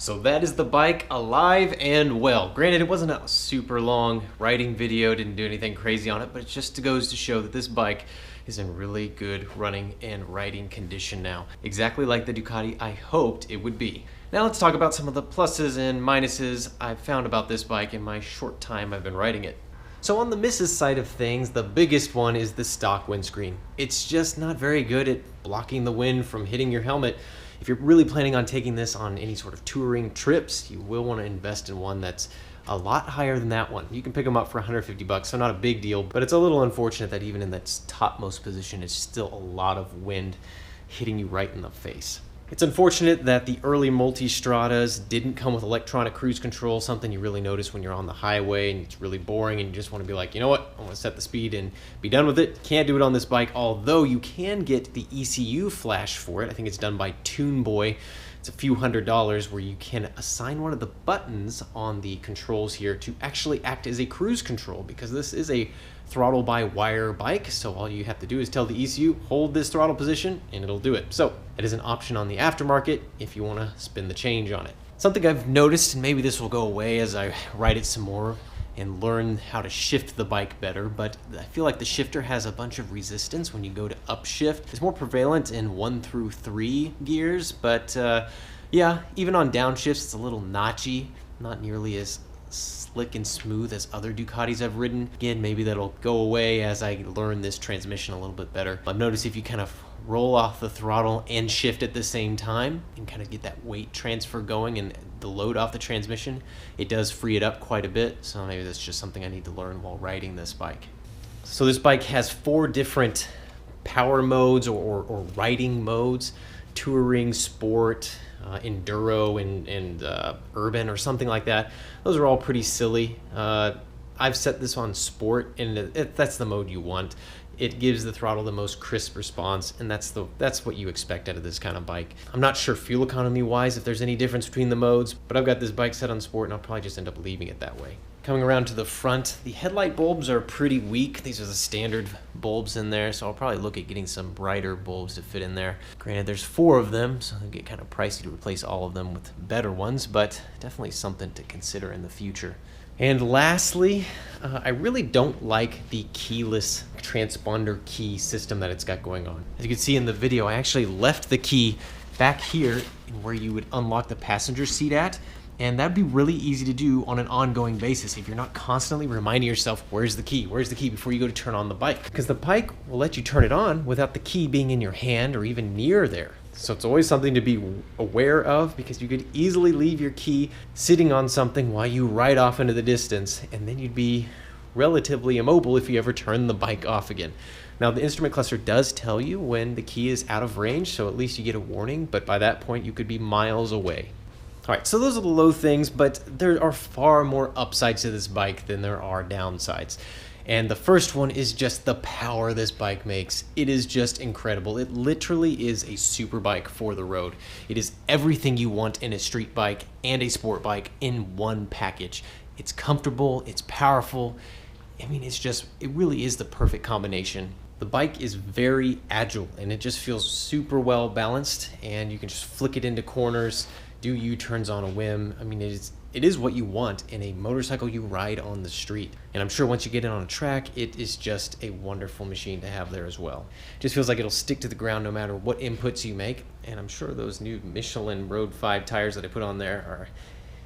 So that is the bike, alive and well. Granted, it wasn't a super long riding video, didn't do anything crazy on it, but it just goes to show that this bike is in really good running and riding condition now. Exactly like the Ducati I hoped it would be. Now let's talk about some of the pluses and minuses I've found about this bike in my short time I've been riding it. So on the misses side of things, the biggest one is the stock windscreen. It's just not very good at blocking the wind from hitting your helmet. If you're really planning on taking this on any sort of touring trips, you will want to invest in one that's a lot higher than that one. You can pick them up for 150 bucks, so not a big deal, but it's a little unfortunate that even in that topmost position, it's still a lot of wind hitting you right in the face. It's unfortunate that the early Multistradas didn't come with electronic cruise control, something you really notice when you're on the highway and it's really boring and you just want to be like, you know what, I want to set the speed and be done with it. Can't do it on this bike, although you can get the ECU flash for it. I think it's done by TuneBoy. It's a few $100s where you can assign one of the buttons on the controls here to actually act as a cruise control, because this is a throttle by wire bike, so all you have to do is tell the ECU, hold this throttle position, and it'll do it. So it is an option on the aftermarket if you want to spin the change on it. Something I've noticed, and maybe this will go away as I ride it some more and learn how to shift the bike better, but I feel like the shifter has a bunch of resistance when you go to upshift. It's more prevalent in 1 through 3 gears, but yeah, even on downshifts, it's a little notchy, not nearly as slick and smooth as other Ducatis I've ridden. Again, maybe that'll go away as I learn this transmission a little bit better. I've noticed if you kind of roll off the throttle and shift at the same time and kind of get that weight transfer going and the load off the transmission, it does free it up quite a bit. So maybe that's just something I need to learn while riding this bike. So this bike has 4 different power modes or riding modes: touring, sport, enduro, and urban or something like that. Those are all pretty silly. I've set this on sport, and that's the mode you want. It gives the throttle the most crisp response, and that's what you expect out of this kind of bike. I'm not sure fuel economy wise if there's any difference between the modes, but I've got this bike set on sport and I'll probably just end up leaving it that way. Coming around to the front, the headlight bulbs are pretty weak. These are the standard bulbs in there, so I'll probably look at getting some brighter bulbs to fit in there. Granted, there's 4 of them, so it'll get kind of pricey to replace all of them with better ones, but definitely something to consider in the future. And lastly, I really don't like the keyless transponder key system that it's got going on. As you can see in the video, I actually left the key back here where you would unlock the passenger seat at, and that'd be really easy to do on an ongoing basis if you're not constantly reminding yourself, where's the key before you go to turn on the bike. Because the bike will let you turn it on without the key being in your hand or even near there. So it's always something to be aware of, because you could easily leave your key sitting on something while you ride off into the distance, and then you'd be relatively immobile if you ever turn the bike off again. Now, the instrument cluster does tell you when the key is out of range, so at least you get a warning, but by that point you could be miles away. All right, so those are the low things, but there are far more upsides to this bike than there are downsides. And the first one is just the power this bike makes. It is just incredible. It literally is a super bike for the road. It is everything you want in a street bike and a sport bike in one package. It's comfortable, it's powerful. I mean, it really is the perfect combination. The bike is very agile and it just feels super well balanced, and you can just flick it into corners, do U-turns on a whim. I mean, it is what you want in a motorcycle you ride on the street. And I'm sure once you get it on a track, it is just a wonderful machine to have there as well. Just feels like it'll stick to the ground no matter what inputs you make. And I'm sure those new Michelin Road 5 tires that I put on there are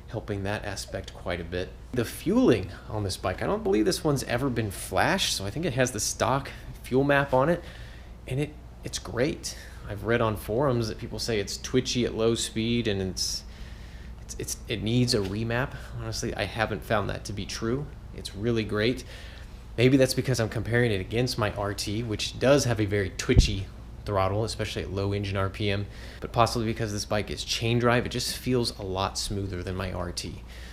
helping that aspect quite a bit. The fueling on this bike, I don't believe this one's ever been flashed, so I think it has the stock fuel map on it, and it's great. I've read on forums that people say it's twitchy at low speed and it needs a remap. Honestly, I haven't found that to be true. It's really great. Maybe that's because I'm comparing it against my RT, which does have a very twitchy throttle, especially at low engine RPM, but possibly because this bike is chain drive, it just feels a lot smoother than my RT.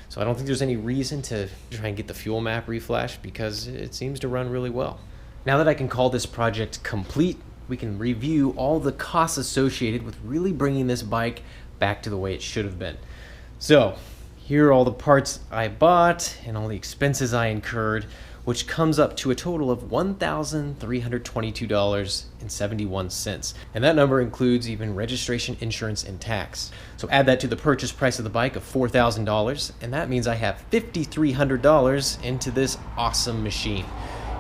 So I don't think there's any reason to try and get the fuel map reflashed, because it seems to run really well. Now that I can call this project complete, we can review all the costs associated with really bringing this bike back to the way it should have been. So here are all the parts I bought and all the expenses I incurred which comes up to a total of $1,322.71. And that number includes even registration, insurance, and tax. So add that to the purchase price of the bike of $4,000, and that means I have $5,300 into this awesome machine.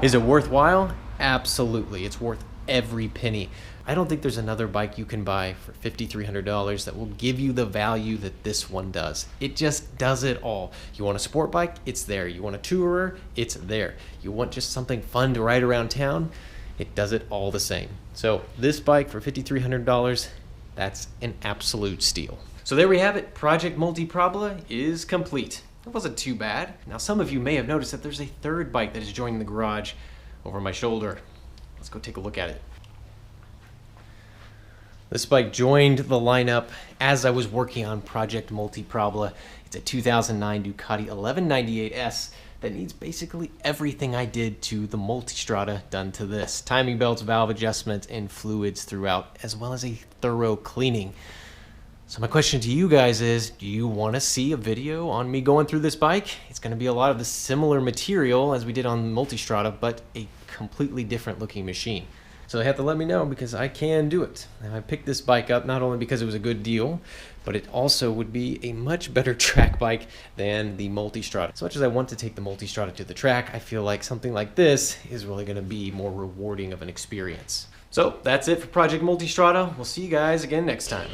Is it worthwhile? Absolutely. It's worth every penny. I don't think there's another bike you can buy for $5,300 that will give you the value that this one does. It just does it all. You want a sport bike? It's there. You want a tourer? It's there. You want just something fun to ride around town? It does it all the same. So this bike for $5,300, that's an absolute steal. So there we have it. Project Multiprobla is complete. It wasn't too bad. Now some of you may have noticed that there's a third bike that is joining the garage over my shoulder. Let's go take a look at it. This bike joined the lineup as I was working on Project Multiprobla. It's a 2009 Ducati 1198S that needs basically everything I did to the Multistrada done to this. Timing belts, valve adjustments, and fluids throughout, as well as a thorough cleaning. So my question to you guys is, do you want to see a video on me going through this bike? It's going to be a lot of the similar material as we did on Multistrada, but a completely different looking machine. So they have to let me know because I can do it. And I picked this bike up not only because it was a good deal, but it also would be a much better track bike than the Multistrada. As much as I want to take the Multistrada to the track, I feel like something like this is really going to be more rewarding of an experience. So that's it for Project Multistrada. We'll see you guys again next time.